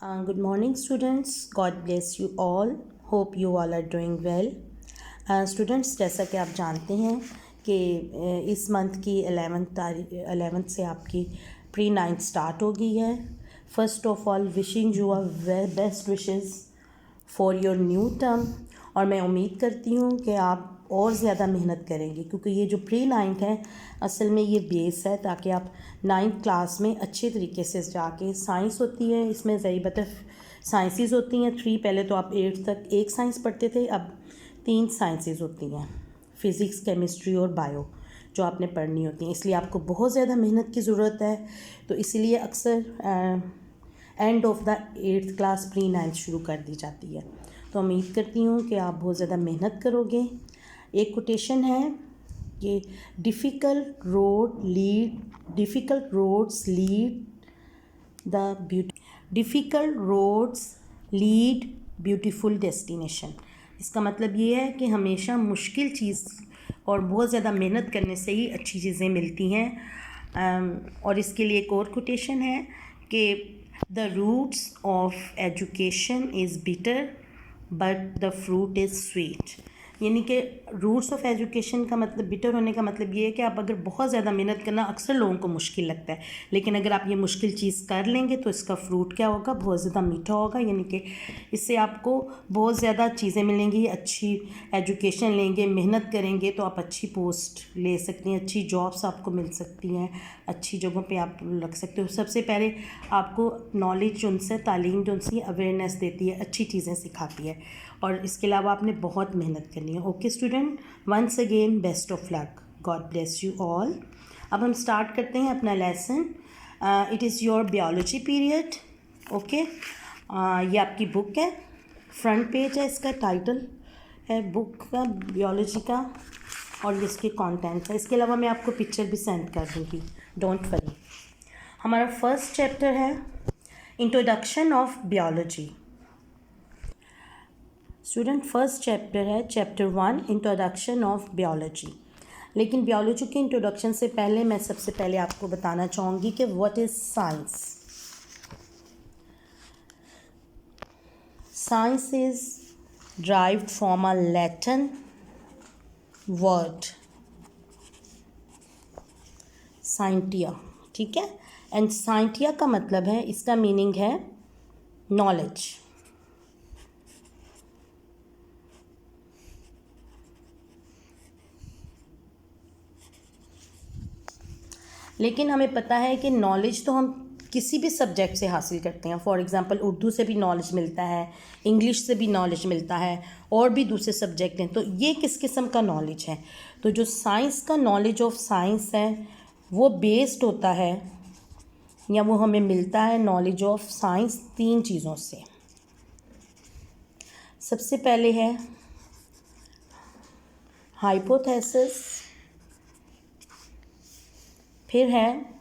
Good morning, students. God bless you all. Hope you all are doing well. Students, जैसा कि आप जानते हैं कि इस मंथ की 11th से आपकी प्री नाइन्थ स्टार्ट हो गई है. First of all wishing you a best wishes for your new term. और मैं उम्मीद करती हूँ कि आप और ज़्यादा मेहनत करेंगे, क्योंकि ये जो प्री नाइन्थ है असल में ये बेस है ताकि आप नाइन्थ क्लास में अच्छे तरीके से जाके, साइंस होती है इसमें ज़रीबत साइंसेस होती हैं 3. पहले तो आप 8th तक एक साइंस पढ़ते थे, अब 3 साइंसेस होती हैं, फ़िज़िक्स, केमिस्ट्री और बायो, जो आपने पढ़नी होती हैं. इसलिए आपको बहुत ज़्यादा मेहनत की ज़रूरत है. तो इसीलिए अक्सर end of the 8th class pre ninth शुरू कर दी जाती है. तो उम्मीद करती हूँ कि आप बहुत ज़्यादा मेहनत करोगे. एक कोटेशन है कि difficult roads lead beautiful destination. इसका मतलब ये है कि हमेशा मुश्किल चीज़ और बहुत ज़्यादा मेहनत करने से ही अच्छी चीज़ें मिलती हैं. और इसके लिए एक और कोटेशन है कि the roots of education is bitter but the fruit is sweet. यानी कि रूट्स ऑफ एजुकेशन का मतलब, बिटर होने का मतलब ये है कि आप अगर बहुत ज़्यादा मेहनत करना अक्सर लोगों को मुश्किल लगता है, लेकिन अगर आप ये मुश्किल चीज़ कर लेंगे तो इसका फ्रूट क्या होगा, बहुत ज़्यादा मीठा होगा. यानी कि इससे आपको बहुत ज़्यादा चीज़ें मिलेंगी. अच्छी एजुकेशन लेंगे, मेहनत करेंगे तो आप अच्छी पोस्ट ले सकती हैं, अच्छी जॉब्स आपको मिल सकती हैं, अच्छी जगहों पे आप लग सकते हो. सबसे पहले आपको नॉलेज जो उनसे, तालीम जो उनसे अवेयरनेस देती है, अच्छी चीज़ें सिखाती है. और इसके अलावा आपने बहुत मेहनत करनी है. Okay student, once again best of luck. God bless you all. अब हम स्टार्ट करते हैं अपना lesson. It is your biology period. Okay, ये आपकी बुक है, फ्रंट पेज है, इसका टाइटल है बुक का, बायोलॉजी का, और इसके कंटेंट्स है. इसके अलावा मैं आपको पिक्चर भी सेंड कर दूँगी, डोंट वरी. हमारा फर्स्ट चैप्टर है introduction of biology. Student, first chapter है चैप्टर 1, इंट्रोडक्शन ऑफ बायोलॉजी. लेकिन बायोलॉजी के इंट्रोडक्शन से पहले मैं सबसे पहले आपको बताना चाहूँगी कि what is science. Science is derived from a Latin word scientia. ठीक है, एंड scientia का मतलब है, इसका मीनिंग है नॉलेज. लेकिन हमें पता है कि नॉलेज तो हम किसी भी सब्जेक्ट से हासिल करते हैं. फॉर एग्ज़ाम्पल उर्दू से भी नॉलेज मिलता है, इंग्लिश से भी नॉलेज मिलता है, और भी दूसरे सब्जेक्ट हैं. तो ये किस किस्म का नॉलेज है? तो जो साइंस का नॉलेज ऑफ साइंस है वो बेस्ड होता है, या वो हमें मिलता है नॉलेज ऑफ साइंस 3 चीज़ों से. सबसे पहले है हाइपोथेसिस, फिर है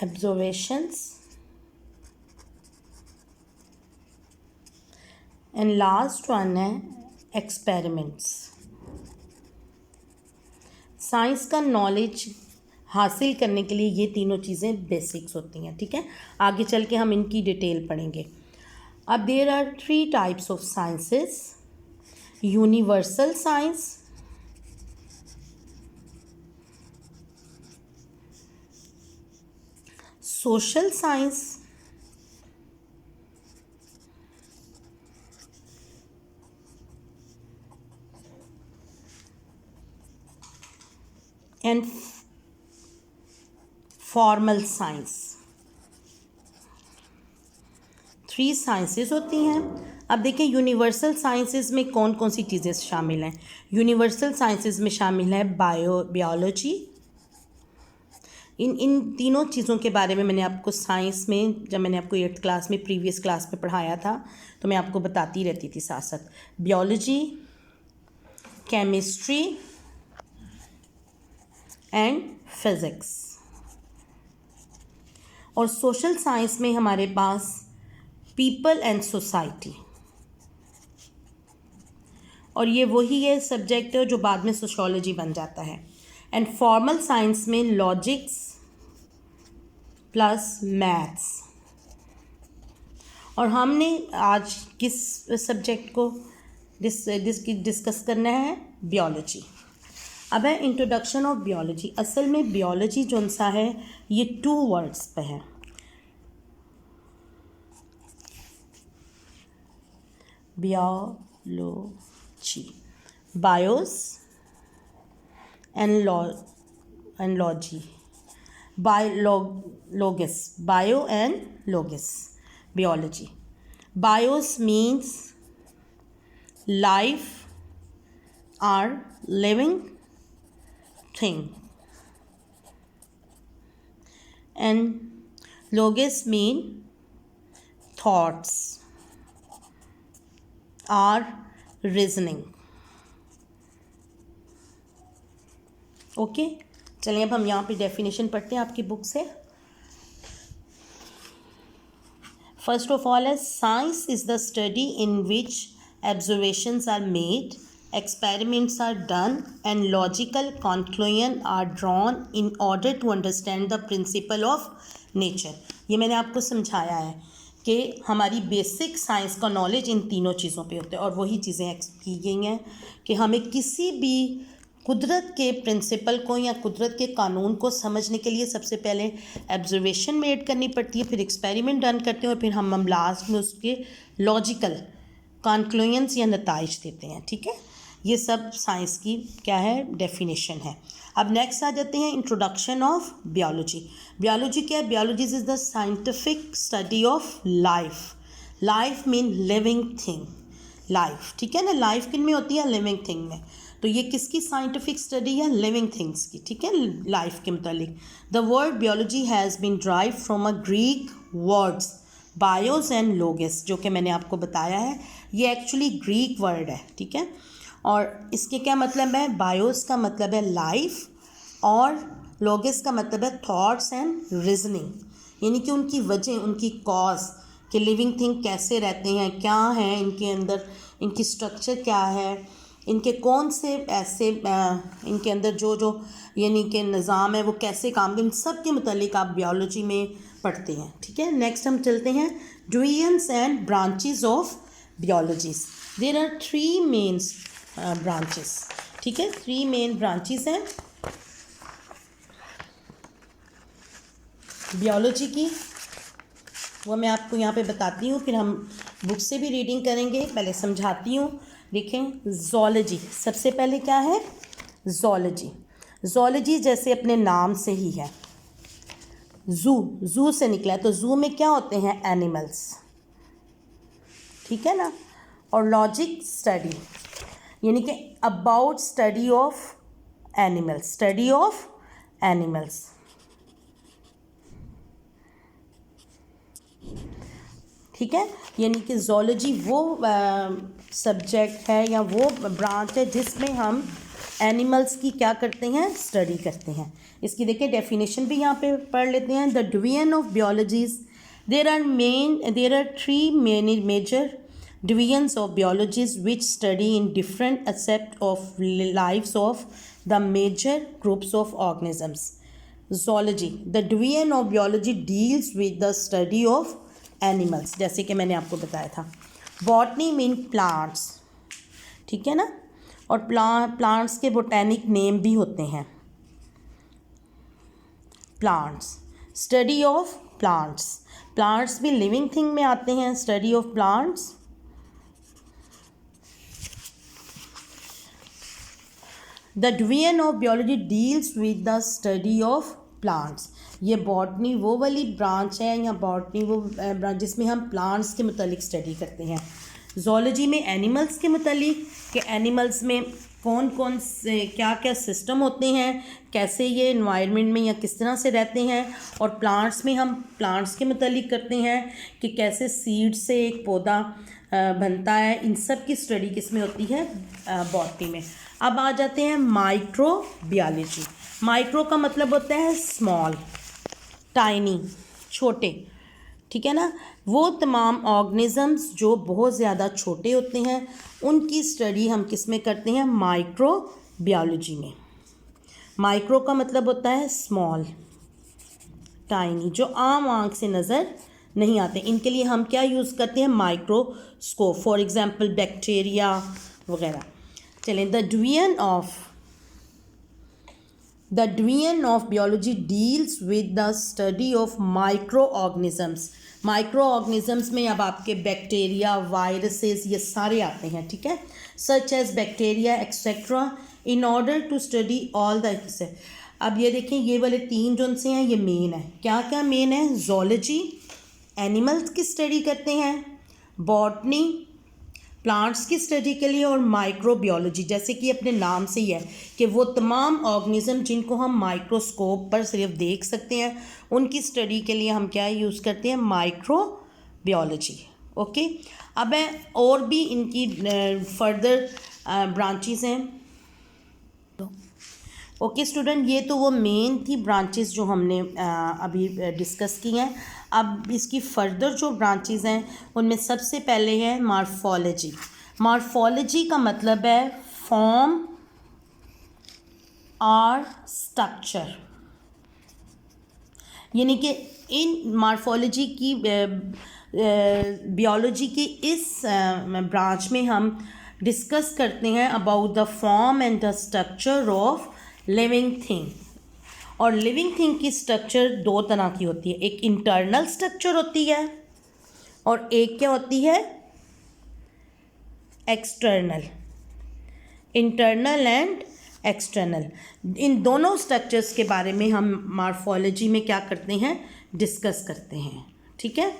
ऑब्जर्वेशंस, एंड लास्ट वन है एक्सपेरिमेंट्स. साइंस का नॉलेज हासिल करने के लिए ये तीनों चीज़ें बेसिक्स होती हैं. ठीक है, आगे चल के हम इनकी डिटेल पढ़ेंगे. अब there are 3 types of sciences. Universal science, social science, and formal science. 3 sciences होती हैं. अब देखें यूनिवर्सल साइंसेस में कौन कौन सी चीज़ें शामिल हैं. यूनिवर्सल साइंसेस में शामिल है बायोलॉजी. इन तीनों चीज़ों के बारे में मैंने आपको साइंस में, जब मैंने आपको 8th क्लास में, प्रीवियस क्लास में पढ़ाया था, तो मैं आपको बताती रहती थी साथ साथ. Biology, chemistry and physics. और सोशल साइंस में हमारे पास पीपल एंड सोसाइटी, और ये वही है सब्जेक्ट है जो बाद में सोशोलॉजी बन जाता है. एंड फॉर्मल साइंस में लॉजिक्स, प्लस मैथ्स। और हमने आज किस सब्जेक्ट को डिस्कस करना है? बियोलॉजी। अब है इंट्रोडक्शन ऑफ बियोलॉजी। असल में बियोलॉजी जो सा है ये 2 वर्ड्स पे है। Biology, bios and logy, logos, bio and logos, biology. Bios means life or living thing, and logos mean thoughts or reasoning. Okay, चलिए अब हम यहाँ पे डेफिनेशन पढ़ते हैं आपकी बुक से। First of all, as science is the study in which observations are made, experiments are done, and logical conclusions are drawn in order to understand the principle of nature. ये मैंने आपको समझाया है कि हमारी बेसिक साइंस का knowledge in तीनों चीज़ों पे होता है, और वही चीज़ें की गई हैं कि हमें किसी भी कुदरत के प्रिंसिपल को या कुदरत के कानून को समझने के लिए सबसे पहले ऑब्जर्वेशन मेड करनी पड़ती है, फिर एक्सपेरिमेंट डन करते हैं, और फिर हम लास्ट में उसके लॉजिकल कंक्लूजन्स या नताइज देते हैं। ठीक है, ये सब साइंस की क्या है? डेफिनेशन है। अब नेक्स्ट आ जाते हैं इंट्रोडक्शन ऑफ बियोलॉजी। बियोलॉजी क्या है? Biology is the scientific study of life. Life mean living thing. Life, ठीक है ना, लाइफ किन में होती है? लिविंग थिंग में। तो ये किसकी साइंटिफिक स्टडी है? लिविंग थिंग्स की। ठीक है, लाइफ के मुतालिक। The word biology has been drive from a Greek words bios and logos, जो कि मैंने आपको बताया है ये एक्चुअली ग्रीक वर्ड है। ठीक है, और इसके क्या मतलब है? बायोस का मतलब है लाइफ, और लोगस का मतलब है थॉट्स एंड रीजनिंग, यानी कि उनकी वजह, उनकी कॉज, कि लिविंग थिंग कैसे रहते हैं, क्या है इनके अंदर, इनकी स्ट्रक्चर क्या है, इनके कौन से ऐसे इनके अंदर जो यानी कि निज़ाम है वो कैसे काम करते, इन सब के मुतालिक आप बियोलॉजी में पढ़ते हैं। ठीक है, नेक्स्ट हम चलते हैं divisions and branches of biologies. There are 3 main branches. ठीक है, 3 मेन ब्रांचेस हैं बियोलॉजी की, वो मैं आपको यहाँ पे बताती हूँ, फिर हम बुक से भी रीडिंग करेंगे। पहले समझाती हूँ। देखें, ज़ूलॉजी सबसे पहले क्या है? ज़ूलॉजी, ज़ूलॉजी जैसे अपने नाम से ही है, जू से निकला है, तो जू में क्या होते हैं? एनिमल्स। ठीक है ना, और लॉजिक स्टडी, यानी कि about study of animals, study of animals. ठीक है, यानी कि ज़ूलॉजी वो सब्जेक्ट है या वो ब्रांच है जिसमें हम एनिमल्स की क्या करते हैं? स्टडी करते हैं। इसकी देखिए डेफिनेशन भी यहाँ पे पढ़ लेते हैं। The division of biologies, there are 3 major divisions of biologies which study in different aspects of lives of the major groups of organisms. Zoology, the division of biology deals with the study of animals, जैसे कि मैंने आपको बताया था। Botany mean plants, ठीक है ना, और प्लांट्स के बोटेनिक नेम भी होते हैं। Plants, study of plants, plants भी लिविंग थिंग में आते हैं। Study of plants. The division of biology deals with the study of plants, ये बॉटनी वो वाली ब्रांच है या बॉटनी वो ब्रांच जिसमें हम प्लांट्स के मुतालिक स्टडी करते हैं। ज़ूलॉजी में एनिमल्स के मुतालिक, कि एनिमल्स में कौन कौन से क्या क्या सिस्टम होते हैं, कैसे ये इन्वायरमेंट में या किस तरह से रहते हैं। और प्लांट्स में हम प्लांट्स के मुतालिक करते हैं कि कैसे सीड से एक पौधा बनता है। इन सब की स्टडी किस में होती है? बॉटनी में। अब आ जाते हैं माइक्रोबायोलॉजी। माइक्रो का मतलब होता है स्मॉल, टाइनी, छोटे। ठीक है ना, वो तमाम ऑर्गेनिजम्स जो बहुत ज़्यादा छोटे होते हैं उनकी स्टडी हम किस में करते हैं? माइक्रोबायोलॉजी में। माइक्रो का मतलब होता है स्मॉल, टाइनी, जो आम आँख से नज़र नहीं आते। इनके लिए हम क्या यूज़ करते हैं? माइक्रोस्कोप, फॉर एग्जांपल बैक्टीरिया वगैरह। चलें, the division of biology deals with the study of micro organisms. Micro organisms में अब आपके बैक्टीरिया, वायरसेस, ये सारे आते हैं, ठीक है, such as bacteria etcetera, in order to study all the. अब ये देखें, ये वाले तीन जो से हैं ये मेन है। क्या क्या मेन है? जोलॉजी, एनिमल्स की स्टडी करते हैं, बॉटनी, प्लांट्स की स्टडी के लिए, और माइक्रोबियोलॉजी, जैसे कि अपने नाम से ही है कि वो तमाम ऑर्गेनिज्म जिनको हम माइक्रोस्कोप पर सिर्फ देख सकते हैं, उनकी स्टडी के लिए हम क्या यूज़ करते हैं? माइक्रोबियोलॉजी। ओके, अब है और भी इनकी फर्दर ब्रांचेस हैं। ओके स्टूडेंट, ये तो वो मेन थी ब्रांचेस जो हमने अभी डिस्कस की हैं। अब इसकी फर्दर जो ब्रांचेस हैं उनमें सबसे पहले है मॉर्फोलॉजी। मॉर्फोलॉजी का मतलब है फॉर्म और स्ट्रक्चर, यानी कि इन मॉर्फोलॉजी की बियोलॉजी की इस ब्रांच में हम डिस्कस करते हैं about the form and the structure of living thing. और लिविंग थिंग की स्ट्रक्चर दो तरह की होती है, एक इंटरनल स्ट्रक्चर होती है और एक क्या होती है? एक्सटर्नल। इंटरनल एंड एक्सटर्नल, इन दोनों स्ट्रक्चर्स के बारे में हम मॉर्फोलॉजी में क्या करते हैं? डिस्कस करते हैं, ठीक है।